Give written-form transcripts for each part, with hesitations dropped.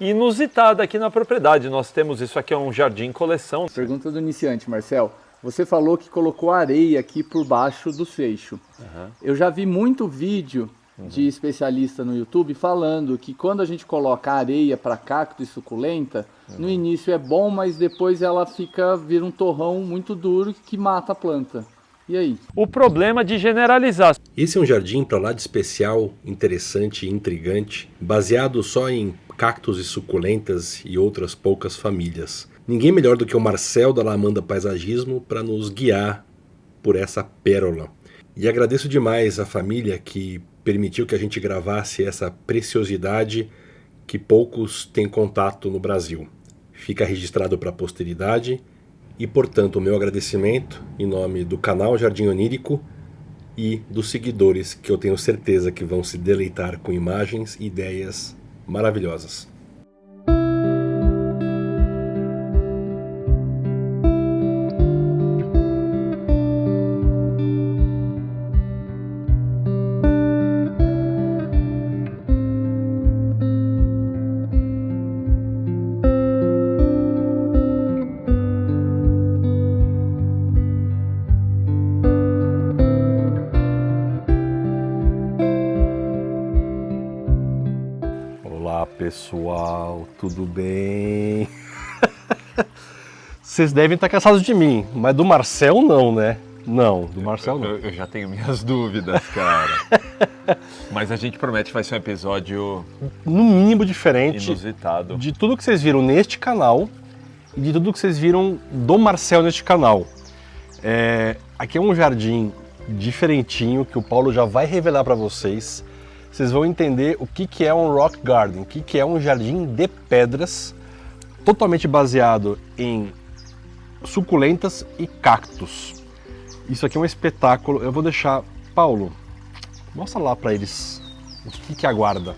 inusitada aqui na propriedade. Nós temos, isso aqui é um jardim coleção. Pergunta do iniciante, Marcel. Você falou que colocou areia aqui por baixo do seixo. Eu já vi muito vídeo de especialista no YouTube falando que quando a gente coloca areia para cacto e suculenta, no início é bom, mas depois ela vira um torrão muito duro que mata a planta. E aí? O problema de generalizar. Esse é um jardim para lá de especial, interessante e intrigante, baseado só em cactos e suculentas e outras poucas famílias. Ninguém melhor do que o Marcel da Lamanda Paisagismo para nos guiar por essa pérola. E agradeço demais a família que permitiu que a gente gravasse essa preciosidade que poucos têm contato no Brasil. Fica registrado para a posteridade e, portanto, o meu agradecimento em nome do canal Jardim Onírico e dos seguidores que eu tenho certeza que vão se deleitar com imagens e ideias maravilhosas. Olá pessoal, tudo bem? Vocês devem estar cansados de mim, mas do Marcel não, né? Não, do Marcel não. Eu já tenho minhas dúvidas, cara. Mas a gente promete que vai ser um episódio No mínimo diferente inusitado. de tudo que vocês viram neste canal e de tudo que vocês viram do Marcel neste canal. Aqui é um jardim diferentinho que o Paulo já vai revelar para vocês. Vocês vão entender o que é um rock garden, o que é um jardim de pedras, totalmente baseado em suculentas e cactos. Isso aqui é um espetáculo. Eu vou deixar... Paulo, mostra lá para eles o que aguarda.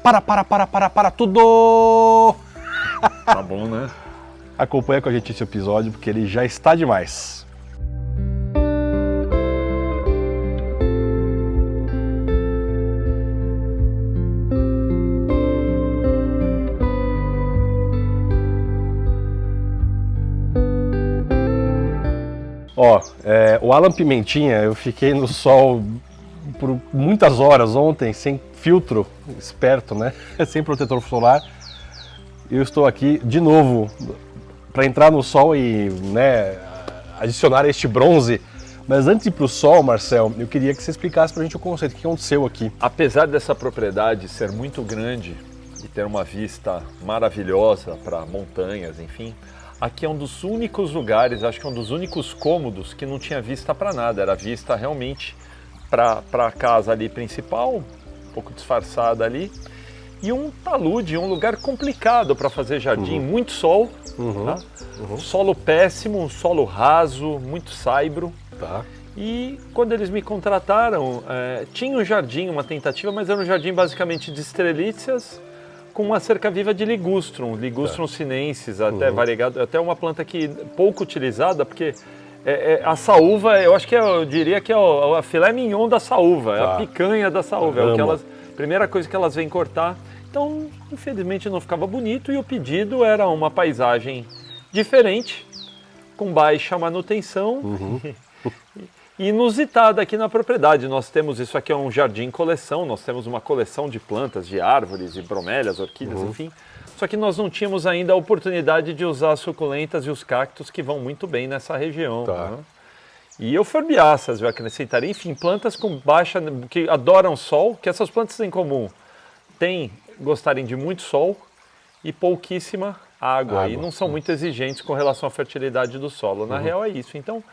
Para tudo! Tá bom, né? Acompanha com a gente esse episódio porque ele já está demais. O Alan Pimentinha, eu fiquei no sol por muitas horas ontem, sem filtro, esperto, né? Sem protetor solar. Eu estou aqui de novo para entrar no sol e, né, adicionar este bronze. Mas antes de ir para o sol, Marcel, eu queria que você explicasse para a gente o conceito, o que aconteceu aqui. Apesar dessa propriedade ser muito grande e ter uma vista maravilhosa para montanhas, enfim, aqui é um dos únicos lugares, acho que é um dos únicos cômodos que não tinha vista para nada. Era vista realmente para a casa ali principal, um pouco disfarçada ali, e um talude, um lugar complicado para fazer jardim, muito sol, tá? Solo péssimo, um solo raso, muito saibro. Tá. E quando eles me contrataram, tinha um jardim, uma tentativa, mas era um jardim basicamente de estrelíceas, com uma cerca viva de ligustrum sinensis, até variegado, até uma planta que pouco utilizada, porque a saúva, eu diria que é a filé mignon da saúva, é a picanha da saúva, é o que primeira coisa que elas vêm cortar. Então, infelizmente não ficava bonito e o pedido era uma paisagem diferente, com baixa manutenção, inusitada aqui na propriedade. Nós temos, isso aqui é um jardim coleção, nós temos uma coleção de plantas, de árvores, de bromélias, orquídeas, enfim. Só que nós não tínhamos ainda a oportunidade de usar as suculentas e os cactos que vão muito bem nessa região. Né? E euforbiáceas, eu acrescentaria, enfim, plantas com baixa, que adoram sol, que essas plantas em comum gostarem de muito sol e pouquíssima água. E não são muito exigentes com relação à fertilidade do solo. Na real é isso. Então,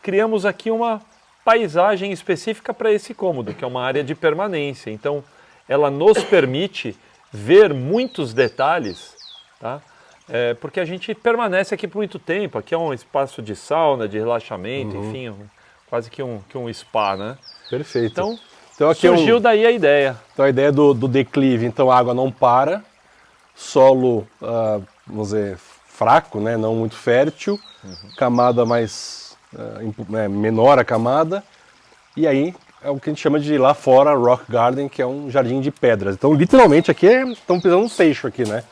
criamos aqui uma paisagem específica para esse cômodo, que é uma área de permanência. Então, ela nos permite ver muitos detalhes, tá? Porque a gente permanece aqui por muito tempo. Aqui é um espaço de sauna, de relaxamento, enfim, quase que um spa, né? Perfeito. Então aqui surgiu daí a ideia. Então a ideia do declive, então a água não para, solo, vamos dizer, fraco, né? Não muito fértil, camada mais... menor a camada, e aí é o que a gente chama de lá fora Rock Garden, que é um jardim de pedras. Então, literalmente, aqui estamos pisando um seixo aqui, né?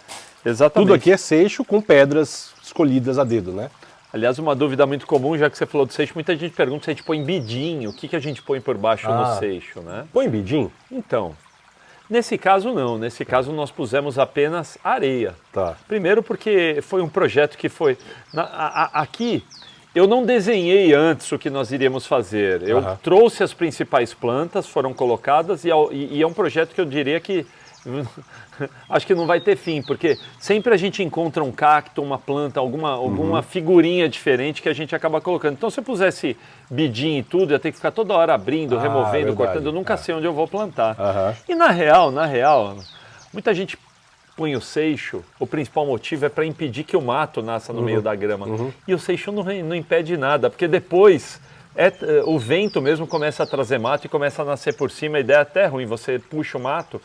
Exatamente. Tudo aqui é seixo com pedras escolhidas a dedo, né? Aliás, uma dúvida muito comum, já que você falou do seixo, muita gente pergunta se a gente põe bidinho, o que a gente põe por baixo no seixo, né? Põe bidim? Então, nesse caso não, nesse caso nós pusemos apenas areia. Tá. Primeiro porque foi um projeto que foi... aqui, eu não desenhei antes o que nós iríamos fazer, eu trouxe as principais plantas, foram colocadas e é um projeto que eu diria que acho que não vai ter fim, porque sempre a gente encontra um cacto, uma planta, alguma figurinha diferente que a gente acaba colocando. Então se eu pusesse bidim e tudo, ia ter que ficar toda hora abrindo, removendo, cortando, eu nunca sei onde eu vou plantar. E na real, muita gente põe o seixo, o principal motivo é para impedir que o mato nasça no meio da grama. E o seixo não impede nada, porque depois... o vento mesmo começa a trazer mato e começa a nascer por cima, a ideia é até ruim, você puxa o mato,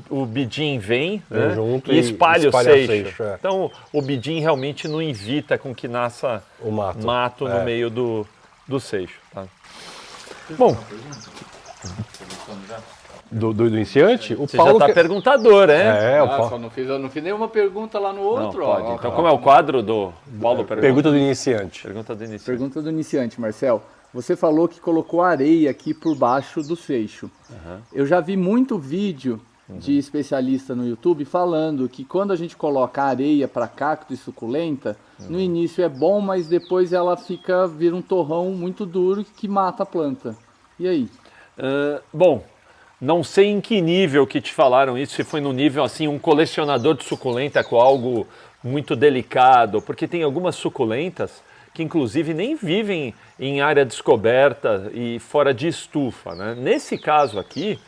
o bidim vem, né, junto e espalha o seixo. É. Então o bidim realmente não evita com que nasça o mato no meio do seixo. Tá? Bom, do iniciante, o você Paulo já está perguntador, né? Só não fiz nenhuma pergunta lá no outro. Não, pode. Então como é o quadro do Paulo Pergunta do iniciante. Pergunta do iniciante. Pergunta do iniciante, Marcel. Você falou que colocou areia aqui por baixo do seixo. Eu já vi muito vídeo de especialista no YouTube falando que quando a gente coloca areia para cacto e suculenta, no início é bom, mas depois ela vira um torrão muito duro que mata a planta. E aí? Bom, não sei em que nível que te falaram isso, se foi no nível assim, um colecionador de suculenta com algo muito delicado, porque tem algumas suculentas que inclusive nem vivem em área descoberta e fora de estufa, né? Nesse caso aqui,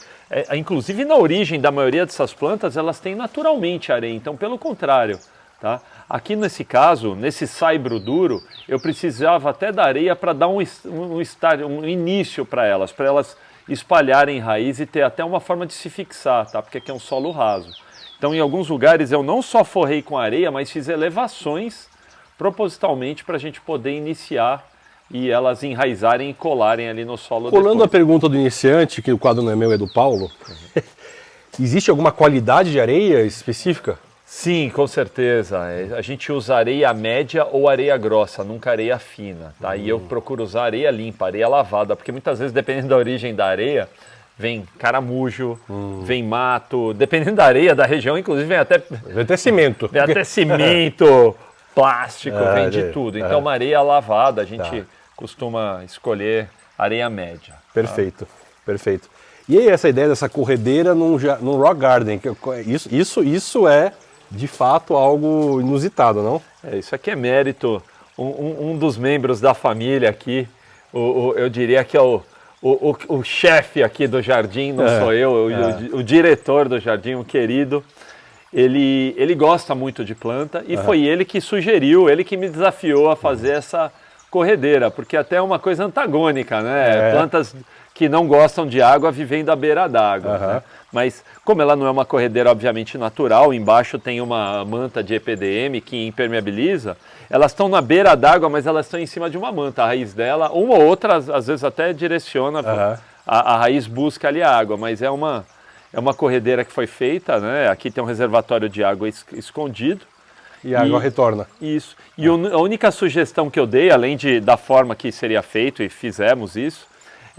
inclusive na origem da maioria dessas plantas, elas têm naturalmente areia, então pelo contrário, tá? Aqui nesse caso, nesse saibro duro, eu precisava até da areia para dar um início para elas espalharem raiz e ter até uma forma de se fixar, tá? Porque aqui é um solo raso. Então, em alguns lugares eu não só forrei com areia, mas fiz elevações propositalmente para a gente poder iniciar e elas enraizarem e colarem ali no solo. Colando a pergunta do iniciante, que o quadro não é meu, é do Paulo, existe alguma qualidade de areia específica? Sim, com certeza. A gente usa areia média ou areia grossa, nunca areia fina, tá? E eu procuro usar areia limpa, areia lavada, porque muitas vezes, dependendo da origem da areia, vem caramujo, vem mato, dependendo da areia, da região, inclusive vem até cimento. Vem até cimento, plástico, vem de tudo. Então, uma areia lavada, a gente costuma escolher areia média. Perfeito, perfeito. E aí, essa ideia dessa corredeira num rock garden, isso é de fato algo inusitado, não? Isso aqui é mérito. Um dos membros da família aqui, eu diria que é o chefe aqui do jardim, não sou eu, o diretor do jardim, o querido. Ele gosta muito de planta e foi ele que sugeriu, ele que me desafiou a fazer essa corredeira, porque até é uma coisa antagônica, né? Plantas que não gostam de água vivendo à beira d'água. Né? Mas como ela não é uma corredeira obviamente natural, embaixo tem uma manta de EPDM que impermeabiliza, elas estão na beira d'água, mas elas estão em cima de uma manta. A raiz dela, uma ou outra, às vezes até direciona, a raiz busca ali a água, mas é uma corredeira que foi feita, né? Aqui tem um reservatório de água escondido. E a água retorna. Isso. E a única sugestão que eu dei, além da forma que seria feito, e fizemos isso,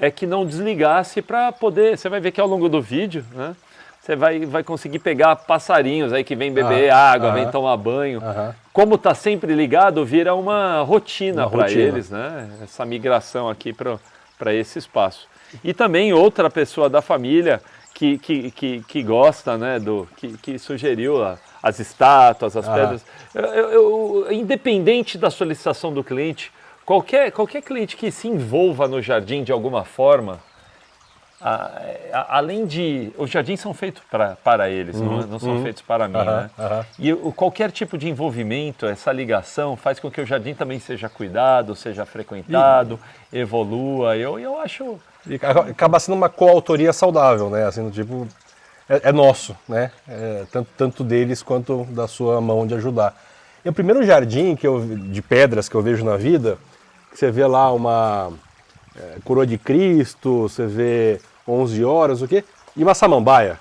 é que não desligasse para poder... Você vai ver que ao longo do vídeo, né? Você vai conseguir pegar passarinhos aí que vem beber água, vem tomar banho. Como está sempre ligado, vira uma rotina para eles, né? Essa migração aqui para esse espaço. E também outra pessoa da família que gosta, né? Que sugeriu as estátuas, as pedras. Independente da solicitação do cliente, qualquer cliente que se envolva no jardim de alguma forma, além de... Os jardins são feitos para eles, não são feitos para mim, né? E qualquer tipo de envolvimento, essa ligação, faz com que o jardim também seja cuidado, seja frequentado, evolua. Eu acho... E acaba sendo uma coautoria saudável, né? Assim, tipo, é nosso, né? Tanto deles quanto da sua mão de ajudar. E o primeiro jardim de pedras que eu vejo na vida, você vê lá Coroa de Cristo, você vê 11 horas, o quê? E uma samambaia.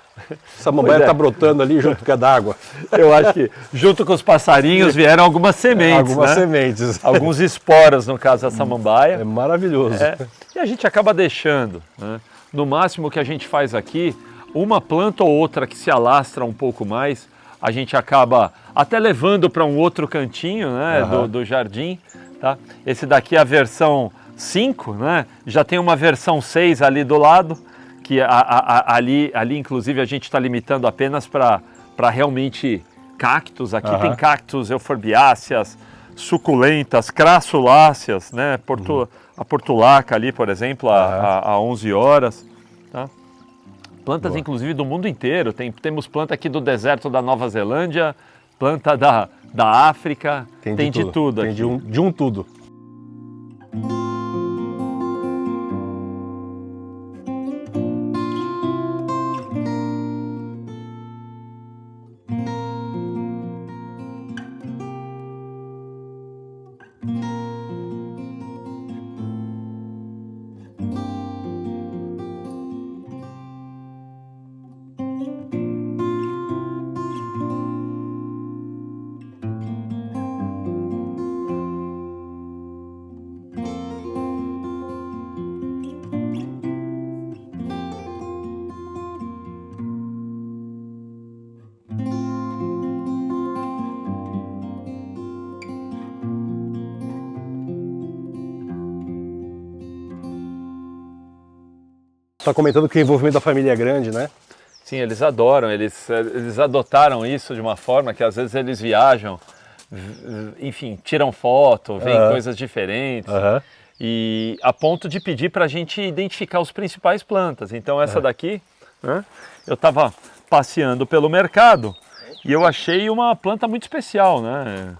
Samambaia tá brotando ali junto com a d'água. Eu acho que junto com os passarinhos vieram algumas sementes, Algumas né? sementes. Alguns esporas, no caso da samambaia. É maravilhoso. E a gente acaba deixando, né? No máximo o que a gente faz aqui, uma planta ou outra que se alastra um pouco mais, a gente acaba até levando para um outro cantinho, né, do jardim. Tá? Esse daqui é a versão 5, né? Já tem uma versão 6 ali do lado, que ali inclusive a gente está limitando apenas para realmente cactos. Aqui tem cactos euforbiáceas, suculentas, crassuláceas, né? A portulaca ali, por exemplo, a 11 horas. Tá? Plantas inclusive do mundo inteiro. Temos planta aqui do deserto da Nova Zelândia, planta da África, tem de tudo tem aqui. de um tudo. Está comentando que o envolvimento da família é grande, né? Sim, eles adoram, eles adotaram isso de uma forma que às vezes eles viajam, enfim, tiram foto, veem coisas diferentes, e a ponto de pedir para a gente identificar os principais plantas. Então essa daqui, né, eu estava passeando pelo mercado e eu achei uma planta muito especial, né?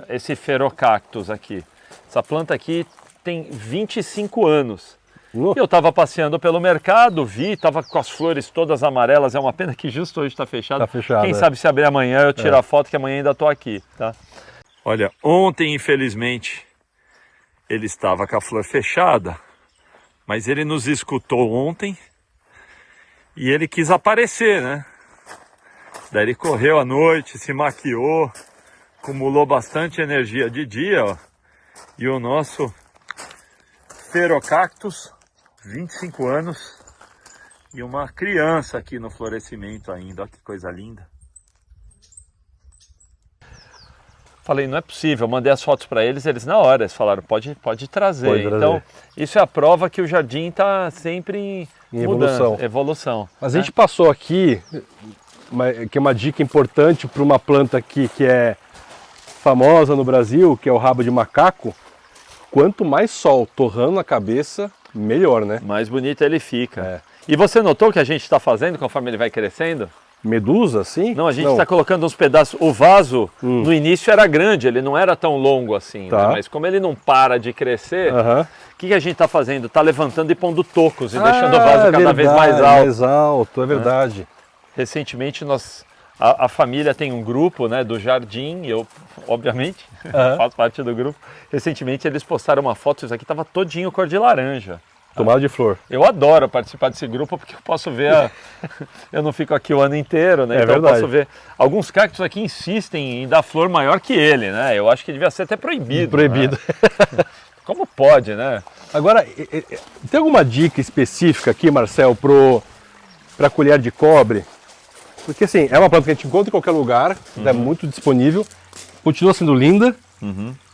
Esse ferocactus aqui. Essa planta aqui tem 25 anos. Eu estava passeando pelo mercado, vi, estava com as flores todas amarelas. É uma pena que justo hoje está fechado. Tá fechado. Quem sabe se abrir amanhã eu tiro a foto, que amanhã ainda estou aqui. Tá? Olha, ontem, infelizmente, ele estava com a flor fechada, mas ele nos escutou ontem e ele quis aparecer, né? Daí ele correu à noite, se maquiou, acumulou bastante energia de dia, ó, e o nosso ferocactus, 25 anos, e uma criança aqui no florescimento ainda, olha que coisa linda. Falei, não é possível, mandei as fotos para eles, eles na hora, eles falaram, pode trazer. Então, isso é a prova que o jardim está sempre em evolução. Mas a gente passou aqui, que é uma dica importante para uma planta aqui que é famosa no Brasil, que é o rabo de macaco. Quanto mais sol torrando na cabeça, melhor, né? Mais bonito ele fica. E você notou o que a gente está fazendo conforme ele vai crescendo? Medusa, sim? Não, a gente está colocando uns pedaços. O vaso, no início era grande, ele não era tão longo assim. Né? Mas como ele não para de crescer, o que a gente está fazendo? Está levantando e pondo tocos e deixando o vaso cada vez mais alto. Mais alto, é verdade. Recentemente a família tem um grupo, né, do jardim, eu obviamente faço parte do grupo. Recentemente eles postaram uma foto, isso aqui estava todinho cor de laranja. Tomada de flor. Eu adoro participar desse grupo porque eu posso ver, eu não fico aqui o ano inteiro, né? Então verdade. Eu posso ver. Alguns cactos aqui insistem em dar flor maior que ele, né? Eu acho que devia ser até proibido. Proibido. Né? Como pode, né? Agora, tem alguma dica específica aqui, Marcel, para colher de cobre? Porque assim, é uma planta que a gente encontra em qualquer lugar, é muito disponível, continua sendo linda.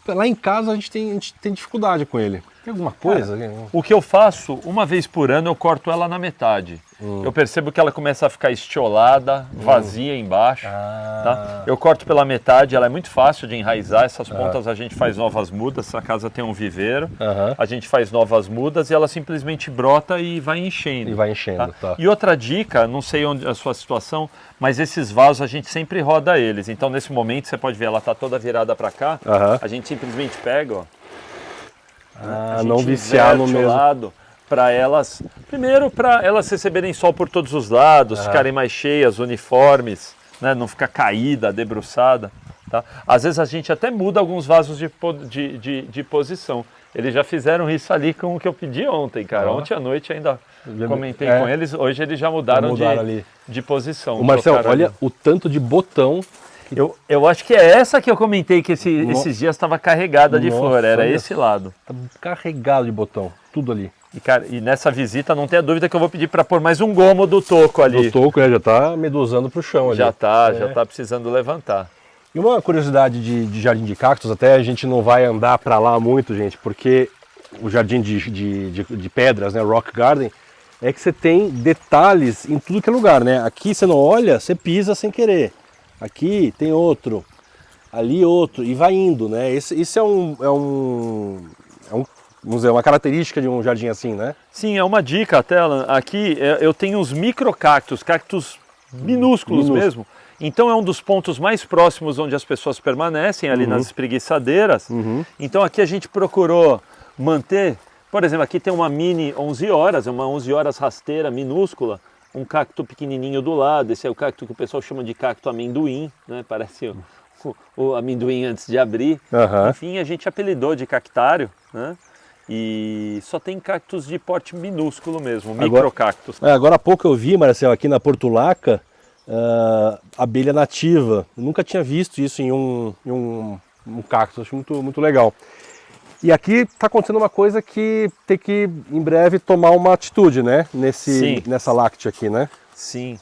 Lá em casa a gente tem dificuldade com ele. Tem alguma coisa? O que eu faço, uma vez por ano, eu corto ela na metade. Eu percebo que ela começa a ficar estiolada, vazia embaixo. Tá? Eu corto pela metade, ela é muito fácil de enraizar. Essas pontas a gente faz novas mudas, essa casa tem um viveiro. A gente faz novas mudas e ela simplesmente brota e vai enchendo. Tá? E outra dica, não sei onde a sua situação, mas esses vasos a gente sempre roda eles. Então nesse momento, você pode ver, ela está toda virada para cá. A gente simplesmente pega, ó. Não viciar no mesmo lado, para elas, primeiro para elas receberem sol por todos os lados, ficarem mais cheias, uniformes, né, não ficar caída, debruçada, tá? Às vezes a gente até muda alguns vasos de posição. eles já fizeram isso ali com o que eu pedi ontem, cara. Ontem à noite ainda comentei com eles, hoje eles já mudaram de posição. O Marcel, olha o tanto de botão. Eu acho que é essa que eu comentei que esses dias estava carregada de flor, era esse lado. Tá carregado de botão, tudo ali. E, cara, e nessa visita não tenha dúvida que eu vou pedir para pôr mais um gomo do toco ali. Do toco, já tá medusando pro chão ali. Já tá precisando levantar. E uma curiosidade de jardim de cactos, até a gente não vai andar para lá muito, gente, porque o jardim de pedras, né, Rock Garden, é que você tem detalhes em tudo que é lugar, né? Aqui você não olha, você pisa sem querer. Aqui tem outro, ali outro, e vai indo, né? Isso vamos dizer, uma característica de um jardim assim, né? Sim, é uma dica até, Alan. Aqui eu tenho uns cactos minúsculos mesmo. Então é um dos pontos mais próximos onde as pessoas permanecem, ali nas espreguiçadeiras. Então aqui a gente procurou manter, por exemplo, aqui tem uma mini 11 horas, é uma 11 horas rasteira minúscula, um cacto pequenininho do lado, esse é o cacto que o pessoal chama de cacto amendoim, né? Parece o amendoim antes de abrir. Enfim, a gente apelidou de cactário, né? E só tem cactos de porte minúsculo mesmo, microcactos. Agora há pouco eu vi, Marcel, aqui na Portulaca, abelha nativa. Eu nunca tinha visto isso em um cacto, acho muito legal. E aqui está acontecendo uma coisa que tem que, em breve, tomar uma atitude, né? Nessa láctea aqui, né? Sim.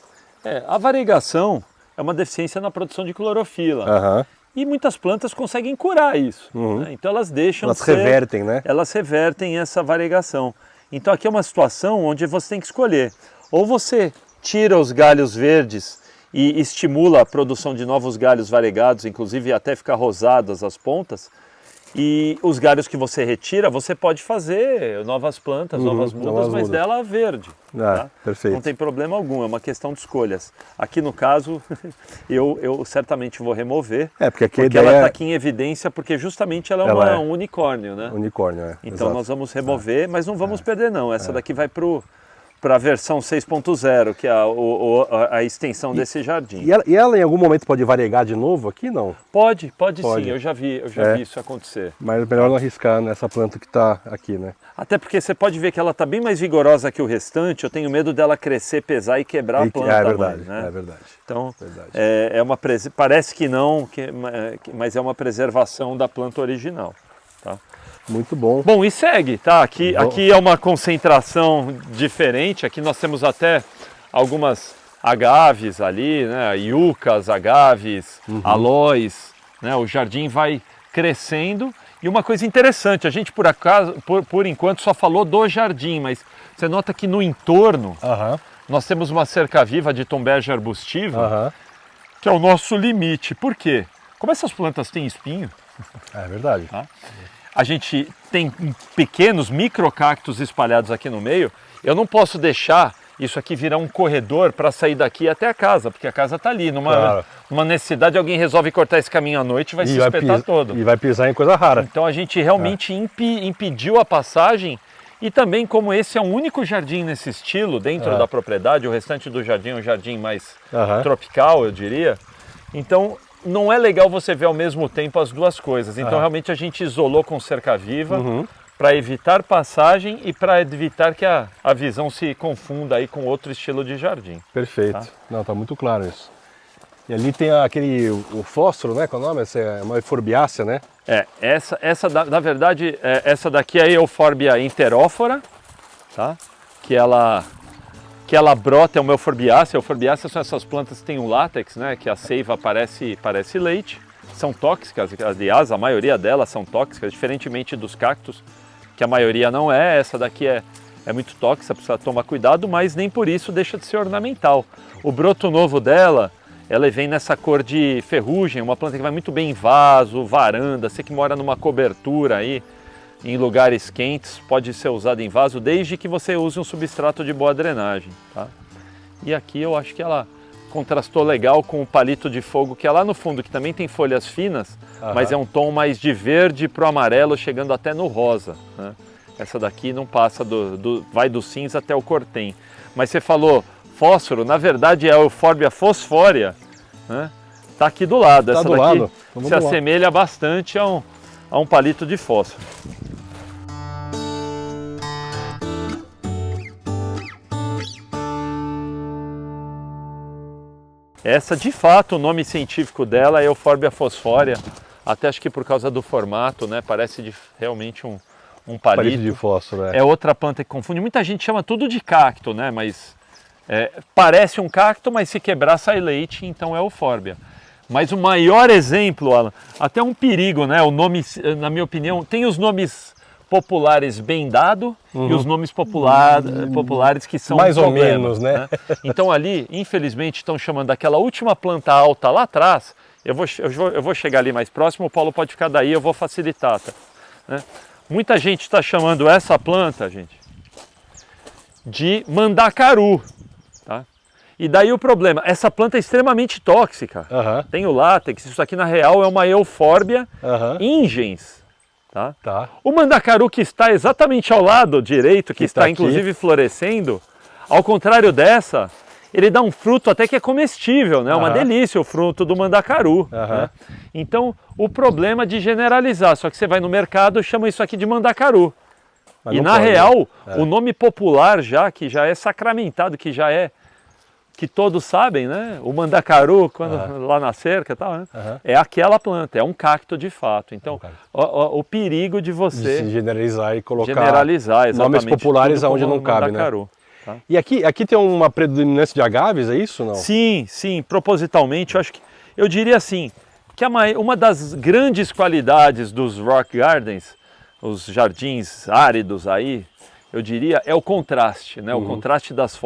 A variegação é uma deficiência na produção de clorofila. E muitas plantas conseguem curar isso. Né? Então elas deixam revertem, né? Elas revertem essa variegação. Então aqui é uma situação onde você tem que escolher. Ou você tira os galhos verdes e estimula a produção de novos galhos variegados, inclusive até ficar rosadas as pontas. E os galhos que você retira, você pode fazer novas plantas, novas mudas, mas dela verde. Tá? Perfeito. Não tem problema algum, é uma questão de escolhas. Aqui no caso, eu certamente vou remover, porque ela está aqui em evidência, porque justamente ela é um unicórnio, né? Unicórnio, Então nós vamos remover, mas não vamos perder não, essa daqui vai para a versão 6.0, que é a extensão desse jardim. E ela em algum momento pode variegar de novo aqui, não? Pode sim, eu já vi isso acontecer. Mas melhor não arriscar nessa planta que está aqui, né? Até porque você pode ver que ela está bem mais vigorosa que o restante, eu tenho medo dela crescer, pesar e quebrar a planta. É verdade, né? É verdade. Então, parece que não, mas é uma preservação da planta original. Tá? Muito bom. Bom, e segue, tá? Aqui é uma concentração diferente. Aqui nós temos até algumas agaves ali, né? Iucas, agaves, aloes, né? O jardim vai crescendo. E uma coisa interessante, a gente por enquanto só falou do jardim, mas você nota que no entorno nós temos uma cerca viva de tombergia arbustiva, que é o nosso limite. Por quê? Como essas plantas têm espinho, é verdade. Tá? A gente tem pequenos microcactos espalhados aqui no meio. Eu não posso deixar isso aqui virar um corredor para sair daqui até a casa, porque a casa está ali. Numa necessidade, alguém resolve cortar esse caminho à noite e vai se espetar todo. E vai pisar em coisa rara. Então a gente realmente impediu a passagem. E também, como esse é um único jardim nesse estilo dentro da propriedade, o restante do jardim é um jardim mais tropical, eu diria. Então não é legal você ver ao mesmo tempo as duas coisas. Então realmente a gente isolou com cerca viva para evitar passagem e para evitar que a visão se confunda aí com outro estilo de jardim. Perfeito. Tá? Não, tá muito claro isso. E ali tem o fósforo, né? Qual é o nome? Essa é uma euforbiácea, né? Na verdade, essa daqui é a Euphorbia interófora, tá? Que ela brota, é uma euforbiácea. Euforbiáceas são essas plantas que têm um látex, né? Que a seiva parece leite. São tóxicas, aliás, a maioria delas são tóxicas, diferentemente dos cactos, que a maioria não é. Essa daqui é muito tóxica, precisa tomar cuidado, mas nem por isso deixa de ser ornamental. O broto novo dela, ela vem nessa cor de ferrugem, uma planta que vai muito bem em vaso, varanda. Você que mora numa cobertura aí, em lugares quentes, pode ser usada em vaso, desde que você use um substrato de boa drenagem. Tá? E aqui eu acho que ela contrastou legal com o palito de fogo, que é lá no fundo, que também tem folhas finas, mas é um tom mais de verde para o amarelo, chegando até no rosa. Né? Essa daqui não passa, vai do cinza até o cortem. Mas você falou fósforo, na verdade é a Euphorbia fosfórea, né? Tá aqui do lado. Essa daqui se assemelha bastante a um palito de fósforo. Essa, de fato, o nome científico dela é Euphorbia fosforia, até acho que por causa do formato, né? Parece realmente um palito. De fósforo, É outra planta que confunde. Muita gente chama tudo de cacto, né? Mas parece um cacto, mas se quebrar sai leite, então é Euphorbia. Mas o maior exemplo, Alan, até um perigo, né? O nome, na minha opinião, tem os nomes populares bem dado e os nomes populares que são mais ou problema, menos, né? Então ali, infelizmente, estão chamando daquela última planta alta lá atrás. Eu vou chegar ali mais próximo, o Paulo pode ficar daí, eu vou facilitar, tá? Né? Muita gente está chamando essa planta, gente, de mandacaru, tá? E daí o problema, essa planta é extremamente tóxica. Tem o látex, isso aqui na real é uma Euphorbia ingens. Tá? O mandacaru que está exatamente ao lado direito, que está inclusive florescendo, ao contrário dessa, ele dá um fruto até que é comestível, né? Uma delícia o fruto do mandacaru. Né? Então, o problema de generalizar, só que você vai no mercado e chama isso aqui de mandacaru. Mas e na pode, real, o nome popular que já é sacramentado, que todos sabem, né? O mandacaru, quando lá na cerca e tal, né? É aquela planta, é um cacto de fato. Então, o perigo de você de se generalizar e colocar nomes populares aonde não cabe, né? Tá? E aqui tem uma predominância de agaves, é isso? Não? Sim, propositalmente, eu diria assim, que uma das grandes qualidades dos rock gardens, os jardins áridos aí, eu diria, é o contraste, né? O contraste das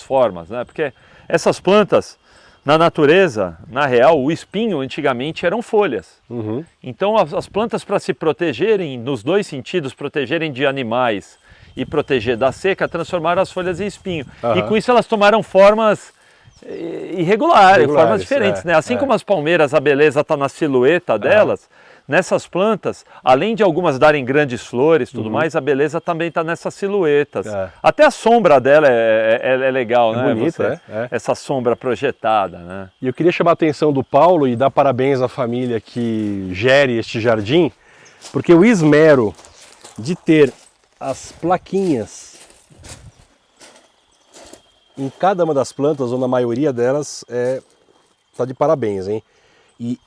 formas, né? Porque essas plantas, na natureza, na real, o espinho antigamente eram folhas. Então as plantas, para se protegerem, nos dois sentidos, protegerem de animais e proteger da seca, transformaram as folhas em espinho. E com isso elas tomaram formas irregulares, formas diferentes, né? Assim como as palmeiras, a beleza está na silhueta delas, nessas plantas, além de algumas darem grandes flores e tudo mais, a beleza também está nessas silhuetas. Até a sombra dela é legal, né? Bonita, essa sombra projetada, né? E eu queria chamar a atenção do Paulo e dar parabéns à família que gere este jardim, porque o esmero de ter as plaquinhas em cada uma das plantas, ou na maioria delas, tá de parabéns, hein? E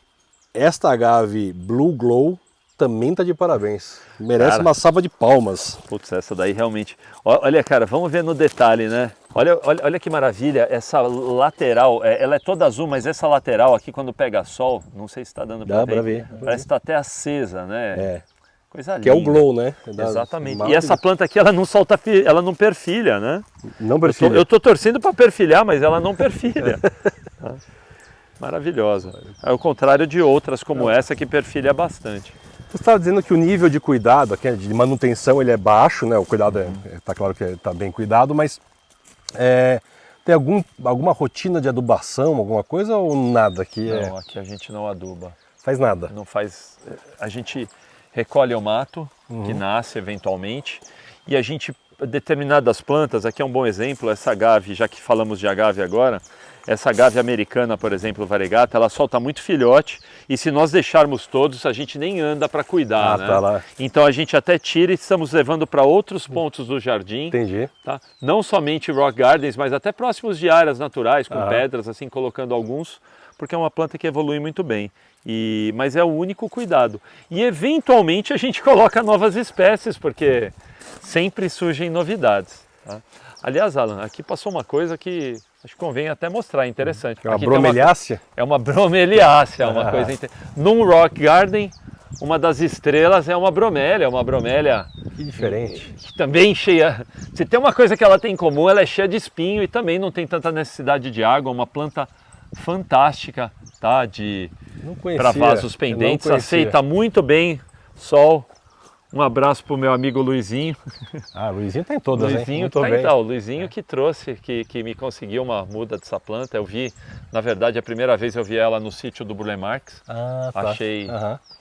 esta agave Blue Glow também tá de parabéns. Merece uma salva de palmas. Putz, essa daí realmente... Olha, cara, vamos ver no detalhe, né? Olha que maravilha, essa lateral, ela é toda azul, mas essa lateral aqui, quando pega sol, não sei se está dando para ver. Parece que está até acesa, né? Coisa linda. Que é o glow, né? Exatamente. E essa planta aqui, ela não solta, ela não perfilha, né? Não perfilha. Eu tô torcendo para perfilhar, mas ela não perfilha. Maravilhosa. Ao contrário de outras como essa que perfilha bastante. Você estava dizendo que o nível de cuidado, aqui, de manutenção, ele é baixo, né? O cuidado tá claro que está bem cuidado, mas tem alguma rotina de adubação, alguma coisa ou nada aqui? Não, aqui a gente não aduba. Faz nada? Não faz. A gente recolhe o mato que nasce eventualmente e a gente, determinadas plantas, aqui é um bom exemplo, essa agave, já que falamos de agave agora, essa agave americana, por exemplo, variegata, ela solta muito filhote e se nós deixarmos todos, a gente nem anda para cuidar, né? Tá lá. Então a gente até tira e estamos levando para outros pontos do jardim. Entendi. Tá? Não somente rock gardens, mas até próximos de áreas naturais, com pedras, assim, colocando alguns, porque é uma planta que evolui muito bem. Mas é o único cuidado. E eventualmente a gente coloca novas espécies, porque sempre surgem novidades. Tá? Aliás, Alan, aqui passou uma coisa que acho que convém até mostrar, interessante. É uma bromeliácea? É uma bromeliácea, uma coisa interessante. Num rock garden, uma das estrelas é uma bromélia. Que diferente. Que também cheia... Se tem uma coisa que ela tem em comum, ela é cheia de espinho e também não tem tanta necessidade de água, uma planta fantástica, tá? Para vasos pendentes, aceita muito bem sol. Um abraço para o meu amigo Luizinho. Luizinho tá em todas, Luizinho tá em tal. Luizinho que trouxe, que me conseguiu uma muda dessa planta. Eu vi, na verdade, a primeira vez eu vi ela no sítio do Burle Marx. Achei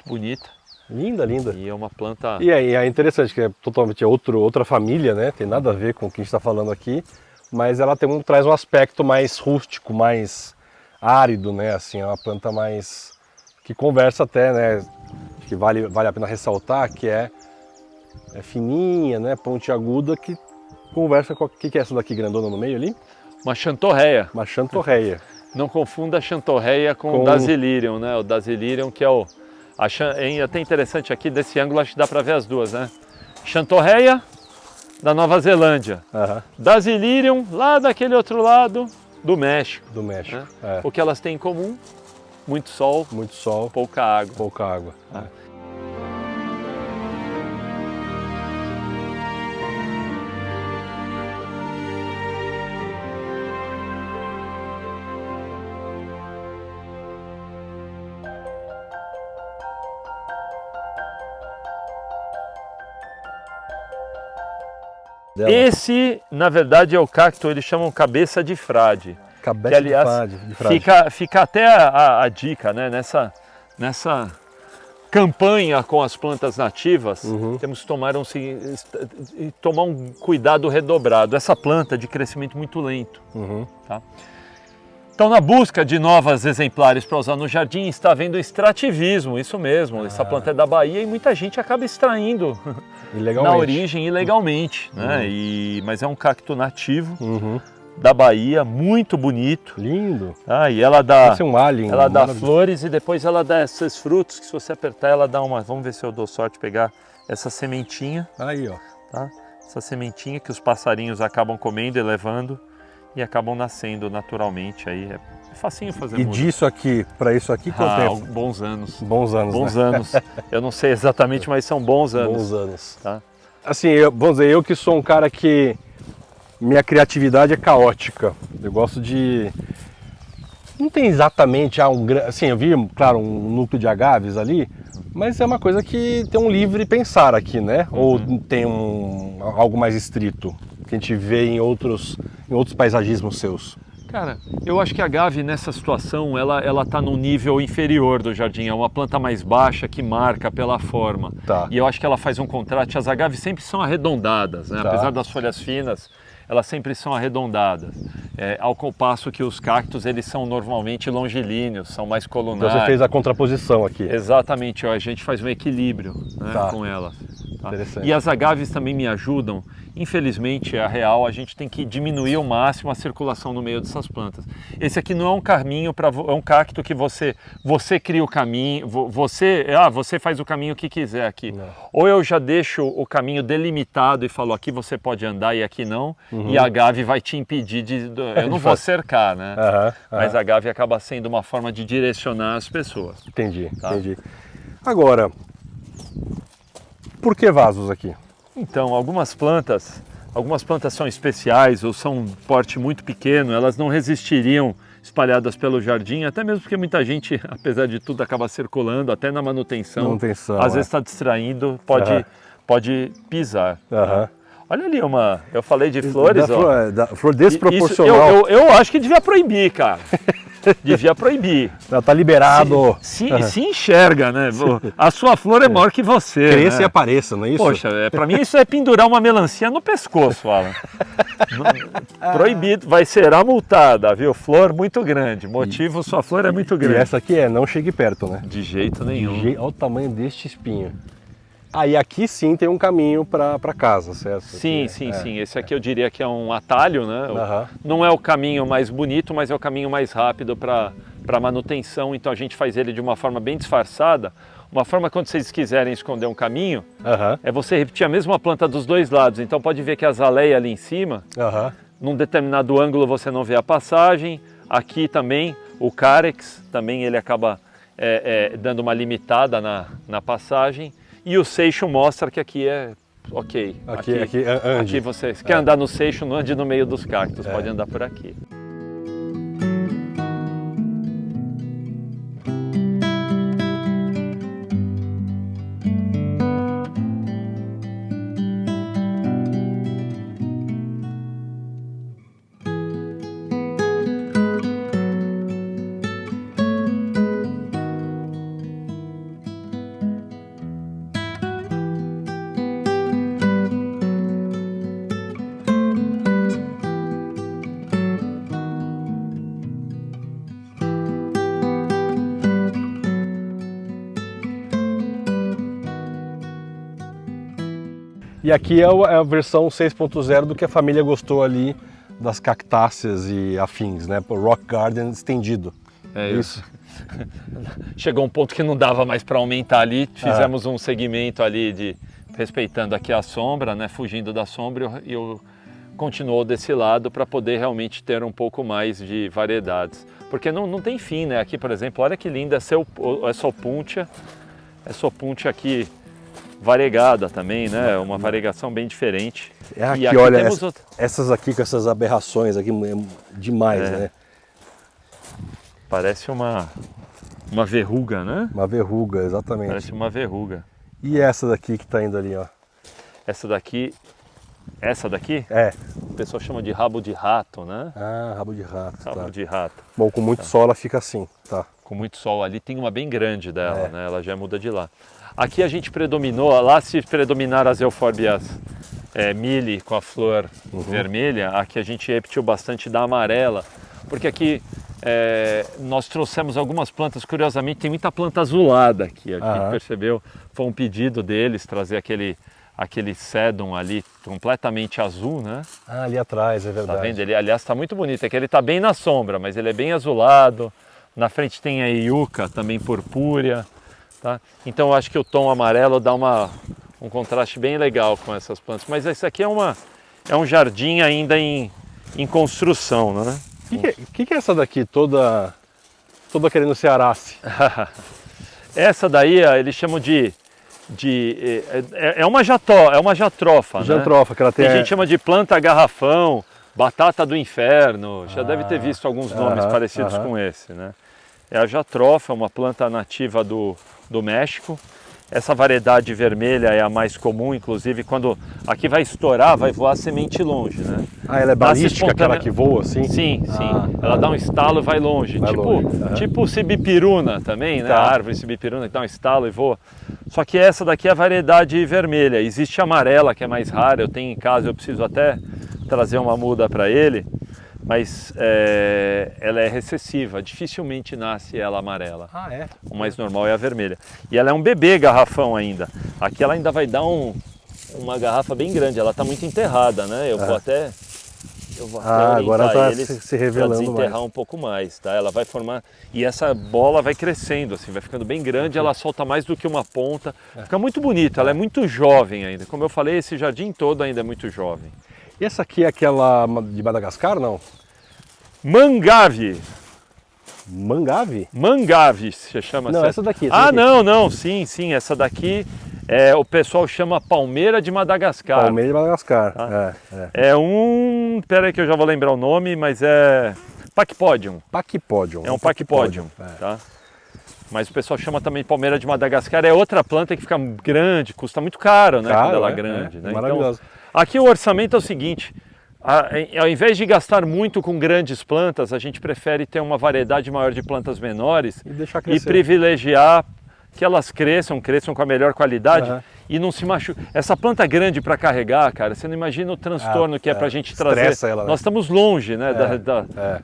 bonita. Linda. E é uma planta... E é interessante, que é totalmente outra família, né? Tem nada a ver com o que a gente está falando aqui. Mas ela traz um aspecto mais rústico, mais árido, né? Assim, é uma planta mais... que conversa até, né? Que vale a pena ressaltar, que é fininha, né, pontiaguda, que conversa com... O que é essa daqui grandona no meio ali? Uma xantorreia. Uma xantorreia. Não confunda a Xanthorrhoea com o Dasylirium, né? O Dasylirium que é o... É até interessante aqui, desse ângulo, acho que dá para ver as duas, né? Xanthorrhoea da Nova Zelândia. Dasylirium lá daquele outro lado do México. Do México. Né? É. O que elas têm em comum? Muito sol, pouca água. Pouca água. Esse, na verdade, é o cacto, eles chamam cabeça de frade. Cabeça que, aliás, de frade. Fica até a dica, né? Nessa campanha com as plantas nativas, temos que tomar um cuidado redobrado. Essa planta é de crescimento muito lento. Tá? Então, na busca de novas exemplares para usar no jardim, está havendo extrativismo, isso mesmo. Essa planta é da Bahia e muita gente acaba extraindo na origem ilegalmente. Né? Mas é um cacto nativo da Bahia, muito bonito. Lindo. E ela dá, parece um alien. Ela dá flores e depois ela dá esses frutos que, se você apertar, ela dá uma... Vamos ver se eu dou sorte de pegar essa sementinha. Aí, ó. Tá? Essa sementinha que os passarinhos acabam comendo e levando. E acabam nascendo naturalmente aí. É facinho fazer. E disso aqui para isso aqui, quanto tempo? Bons anos. Bons anos, Bons né? anos. Eu não sei exatamente, mas são bons anos. Bons anos. Tá? Assim, vamos dizer, eu que sou um cara que minha criatividade é caótica. Eu gosto de... Não tem exatamente assim, eu vi, claro, um núcleo de agaves ali, mas é uma coisa que tem um livre pensar aqui, né? Ou tem algo mais estrito que a gente vê em outros paisagismos seus? Cara, eu acho que a agave nessa situação, ela tá num nível inferior do jardim, é uma planta mais baixa que marca pela forma. Tá. E eu acho que ela faz um contraste, as agaves sempre são arredondadas, né? Tá. Apesar das folhas finas, elas sempre são arredondadas. Ao passo que os cactos, eles são normalmente longilíneos, são mais colunares. Então você fez a contraposição aqui. Exatamente, a gente faz um equilíbrio, né, com elas. Tá? Interessante. E as agaves também me ajudam. Infelizmente, a real, a gente tem que diminuir ao máximo a circulação no meio dessas plantas. Esse aqui não é um caminho é um cacto que você cria o caminho, você faz o caminho que quiser aqui. Não. Ou eu já deixo o caminho delimitado e falo, aqui você pode andar e aqui não, e a agave vai te impedir eu não vou cercar, né? Mas a agave acaba sendo uma forma de direcionar as pessoas. Entendi. Agora, por que vasos aqui? Então, algumas plantas são especiais ou são um porte muito pequeno, elas não resistiriam espalhadas pelo jardim, até mesmo porque muita gente, apesar de tudo, acaba circulando, até na manutenção às vezes está distraindo, pode pisar. Olha ali eu falei de flores, flor desproporcional. Eu acho que devia proibir, cara. Devia proibir. Tá liberado. Se enxerga, né? A sua flor é maior que você. Cresça né? e apareça, não é isso? Poxa, pra mim isso é pendurar uma melancia no pescoço, Alan. Proibido, vai ser multada, viu? Flor muito grande. Motivo, sua flor é muito grande. E essa aqui não chegue perto, né? De jeito nenhum. Olha o tamanho deste espinho. E aqui sim tem um caminho para casa, certo? Sim. Esse aqui eu diria que é um atalho, né? Não é o caminho mais bonito, mas é o caminho mais rápido para manutenção. Então a gente faz ele de uma forma bem disfarçada. Uma forma, quando vocês quiserem esconder um caminho, é você repetir a mesma planta dos dois lados. Então pode ver que a azaleia ali em cima, num determinado ângulo você não vê a passagem. Aqui também o carex, também ele acaba dando uma limitada na passagem. E o seixo mostra que aqui é ok. Aqui você quer andar no seixo, não ande no meio dos cactos, pode andar por aqui. E aqui é a versão 6.0 do que a família gostou ali das cactáceas e afins, né? Pro rock garden estendido. É isso. Chegou um ponto que não dava mais para aumentar ali, fizemos um segmento ali de respeitando aqui a sombra, né? Fugindo da sombra e eu continuou desse lado para poder realmente ter um pouco mais de variedades. Porque não tem fim, né? Aqui, por exemplo, olha que linda essa opuntia. Essa opuntia aqui variegada também, né? Uma variegação bem diferente. Aqui, e aqui olha, temos essas aqui com essas aberrações aqui, demais, né? Parece uma verruga, né? Uma verruga, exatamente. Parece uma verruga. E essa daqui que tá indo ali, ó? Essa daqui, É. o pessoal chama de rabo de rato, né? Ah, rabo de rato, Rabo tá. de rato. Bom, com muito sol ela fica assim, tá. Com muito sol ali, tem uma bem grande dela, né? Ela já muda de lá. Aqui a gente predominou, lá se predominaram as eufórbias mili com a flor vermelha, aqui a gente repetiu bastante da amarela, porque aqui nós trouxemos algumas plantas, curiosamente tem muita planta azulada aqui, a gente percebeu, foi um pedido deles trazer aquele sedum ali completamente azul, né? Ah, ali atrás, é verdade. Tá vendo? Ele, aliás, está muito bonito, é que ele está bem na sombra, mas ele é bem azulado, na frente tem a iuca, também purpúrea, tá? Então eu acho que o tom amarelo dá um contraste bem legal com essas plantas, mas isso aqui é um jardim ainda em construção, né? O que é essa daqui, toda querendo ser arace? Essa daí eles chamam é uma jatrofa, né? Jatrofa, que ela tem... A gente chama de planta garrafão, batata do inferno, já deve ter visto alguns nomes parecidos com esse, né? É a jatrofa, uma planta nativa do México. Essa variedade vermelha é a mais comum, inclusive quando aqui vai estourar, vai voar semente longe, né? Ah, ela é balística, aquela que voa assim? Sim. Ela dá um estalo e vai longe. Tipo sibipiruna também, né? A árvore sibipiruna que dá um estalo e voa. Só que essa daqui é a variedade vermelha. Existe a amarela, que é mais rara, eu tenho em casa, eu preciso até trazer uma muda para ele. Mas ela é recessiva, dificilmente nasce ela amarela. Ah, é? O mais normal é a vermelha. E ela é um bebê garrafão ainda. Aqui ela ainda vai dar uma garrafa bem grande, ela está muito enterrada, né? Eu vou até orientar agora tá eles se revelando para desenterrar mais. um pouco mais, tá? Ela vai formar, e essa bola vai crescendo, assim, vai ficando bem grande, ela solta mais do que uma ponta. Fica muito bonita, ela é muito jovem ainda. Como eu falei, esse jardim todo ainda é muito jovem. E essa aqui é aquela de Madagascar, não? Mangave. Mangave? Mangave se chama Não, assim. essa daqui. Não, sim, essa daqui o pessoal chama palmeira de Madagascar. Palmeira de Madagascar, Tá? Pera aí que eu já vou lembrar o nome, mas é Pachypodium. Pachypodium. É um Pachypodium, tá? Mas o pessoal chama também palmeira de Madagascar, é outra planta que fica grande, custa muito caro, né, quando ela é grande. Né? Maravilhoso. Então, aqui o orçamento é o seguinte, ao invés de gastar muito com grandes plantas, a gente prefere ter uma variedade maior de plantas menores E deixar e crescer. privilegiar que elas cresçam com a melhor qualidade e não se machuquem. Essa planta grande para carregar, cara, você não imagina o transtorno que é para a gente trazer. Ela, né? Nós estamos longe, né,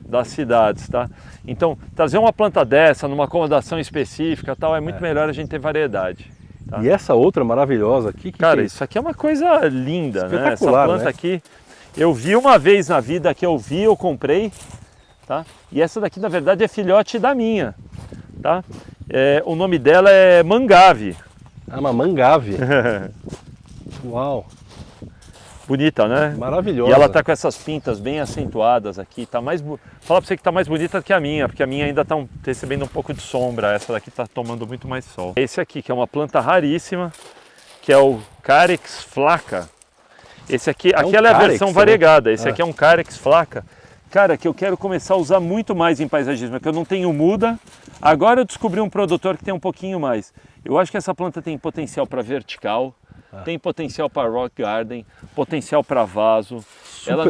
das cidades, tá? Então, trazer uma planta dessa numa acomodação específica tal, é muito melhor a gente ter variedade. Tá? E essa outra maravilhosa aqui, Cara, que é isso aqui é uma coisa linda, né? Essa Espetacular, planta né? aqui, eu vi uma vez na vida que eu comprei, tá? E essa daqui, na verdade, é filhote da minha, tá? O nome dela é Mangave. Ah, uma mangave. Uau, Bonita, né? maravilhosa. E ela tá com essas pintas bem acentuadas aqui, tá fala pra você que tá mais bonita que a minha, porque a minha ainda tá recebendo um pouco de sombra, essa daqui tá tomando muito mais sol. Esse aqui, que é uma planta raríssima, que é o Carex flaca. Esse aqui, ela é a versão variegada, esse aqui é um Carex flaca. Cara, que eu quero começar a usar muito mais em paisagismo, que eu não tenho muda. Agora eu descobri um produtor que tem um pouquinho mais. Eu acho que essa planta tem potencial para vertical, tem potencial para rock garden, potencial para vaso. Ela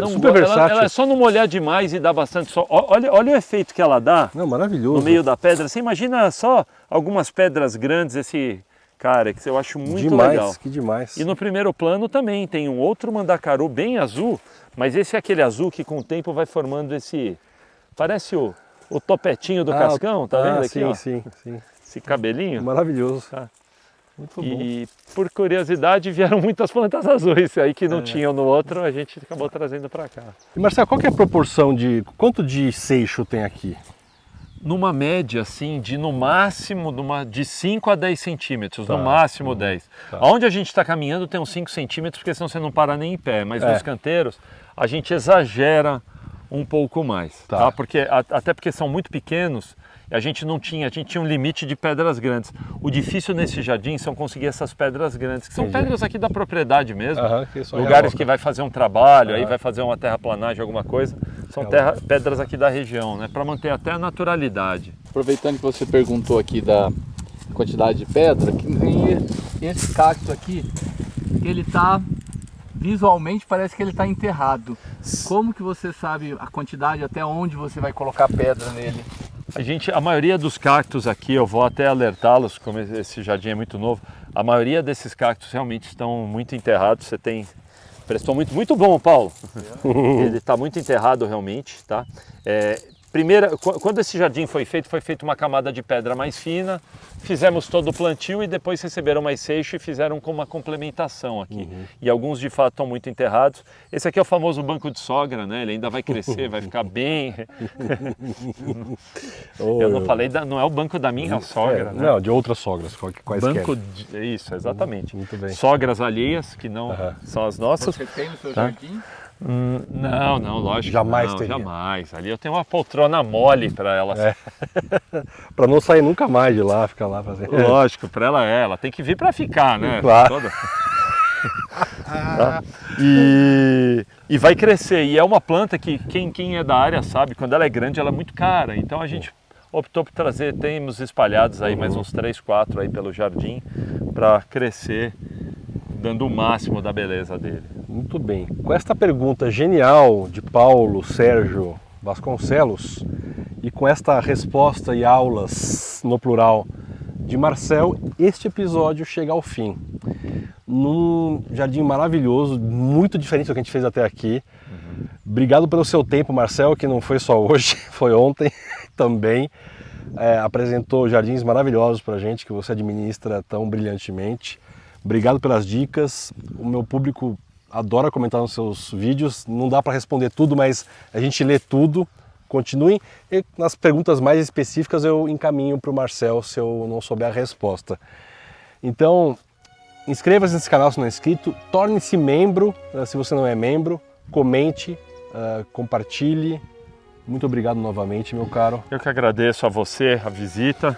é só não molhar demais e dá bastante sol. Olha o efeito que ela dá. Não, maravilhoso. No meio da pedra. Você imagina só algumas pedras grandes, esse Carex, eu acho muito legal. Que demais. E no primeiro plano também tem um outro mandacaru bem azul, mas esse é aquele azul que com o tempo vai formando esse... Parece o topetinho do cascão, tá vendo aqui? Sim. Esse cabelinho. Maravilhoso. Tá. Muito bom. E por curiosidade vieram muitas plantas azuis aí que não tinham no outro, a gente acabou trazendo para cá. E Marcelo, qual que é a proporção quanto de seixo tem aqui? Numa média, assim, de no máximo de 5 a 10 centímetros, no máximo 10. Onde a gente está caminhando tem uns 5 centímetros, porque senão você não para nem em pé, mas nos canteiros a gente exagera um pouco mais, tá? Até porque são muito pequenos, a gente tinha um limite de pedras grandes. O difícil nesse jardim são conseguir essas pedras grandes, que são pedras aqui da propriedade mesmo, lugares que vai fazer um trabalho, aí vai fazer uma terraplanagem, alguma coisa, são pedras aqui da região, né, para manter até a naturalidade. Aproveitando que você perguntou aqui da quantidade de pedra, esse cacto aqui, ele tá visualmente parece que ele está enterrado. Como que você sabe a quantidade, até onde você vai colocar pedra nele? A maioria dos cactos aqui, eu vou até alertá-los, como esse jardim é muito novo, a maioria desses cactos realmente estão muito enterrados. Prestou muito bom, Paulo. Ele está muito enterrado realmente, tá? Quando esse jardim foi feito uma camada de pedra mais fina, fizemos todo o plantio e depois receberam mais seixo e fizeram com uma complementação aqui. E alguns de fato estão muito enterrados. Esse aqui é o famoso banco de sogra, né? Ele ainda vai crescer, vai ficar bem... Eu não falei, não é o banco da minha sogra, né? Não, de outras sogras, quaisquer. Isso, exatamente. Muito bem. Sogras alheias, que não são as nossas. Você tem no seu jardim? Não, lógico. Jamais não, teria. Jamais. Ali eu tenho uma poltrona mole para ela. Para não sair nunca mais de lá, ficar lá fazendo. Lógico, para ela tem que vir para ficar, né? Claro. Tá? E vai crescer. E é uma planta que quem é da área sabe, quando ela é grande, ela é muito cara. Então a gente optou por trazer, temos espalhados aí mais uns 3, 4 aí pelo jardim para crescer, dando o máximo da beleza dele. Muito bem. Com esta pergunta genial de Paulo Sérgio Vasconcelos e com esta resposta e aulas no plural de Marcel, este episódio chega ao fim. Num jardim maravilhoso, muito diferente do que a gente fez até aqui. Obrigado pelo seu tempo, Marcel, que não foi só hoje, foi ontem também. Apresentou jardins maravilhosos para a gente, que você administra tão brilhantemente. Obrigado pelas dicas. O meu público adora comentar nos seus vídeos. Não dá para responder tudo, mas a gente lê tudo. Continuem. E nas perguntas mais específicas eu encaminho para o Marcel se eu não souber a resposta. Então, inscreva-se nesse canal se não é inscrito. Torne-se membro se você não é membro. Comente, compartilhe. Muito obrigado novamente, meu caro. Eu que agradeço a você a visita,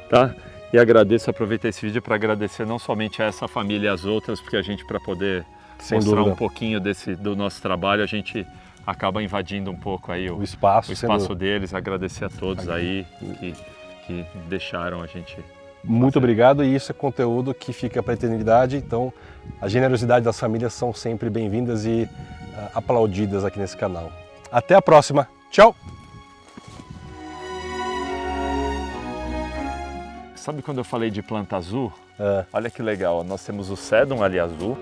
tá? E aproveitar esse vídeo para agradecer não somente a essa família e as outras, porque a gente, para poder mostrar um pouquinho do nosso trabalho, a gente acaba invadindo um pouco aí o espaço deles. Agradecer a todos aí que deixaram a gente. Muito obrigado, e isso é conteúdo que fica para a eternidade, então a generosidade das famílias são sempre bem-vindas e aplaudidas aqui nesse canal. Até a próxima, tchau! Sabe quando eu falei de planta azul? Olha que legal, nós temos o Sedum ali azul,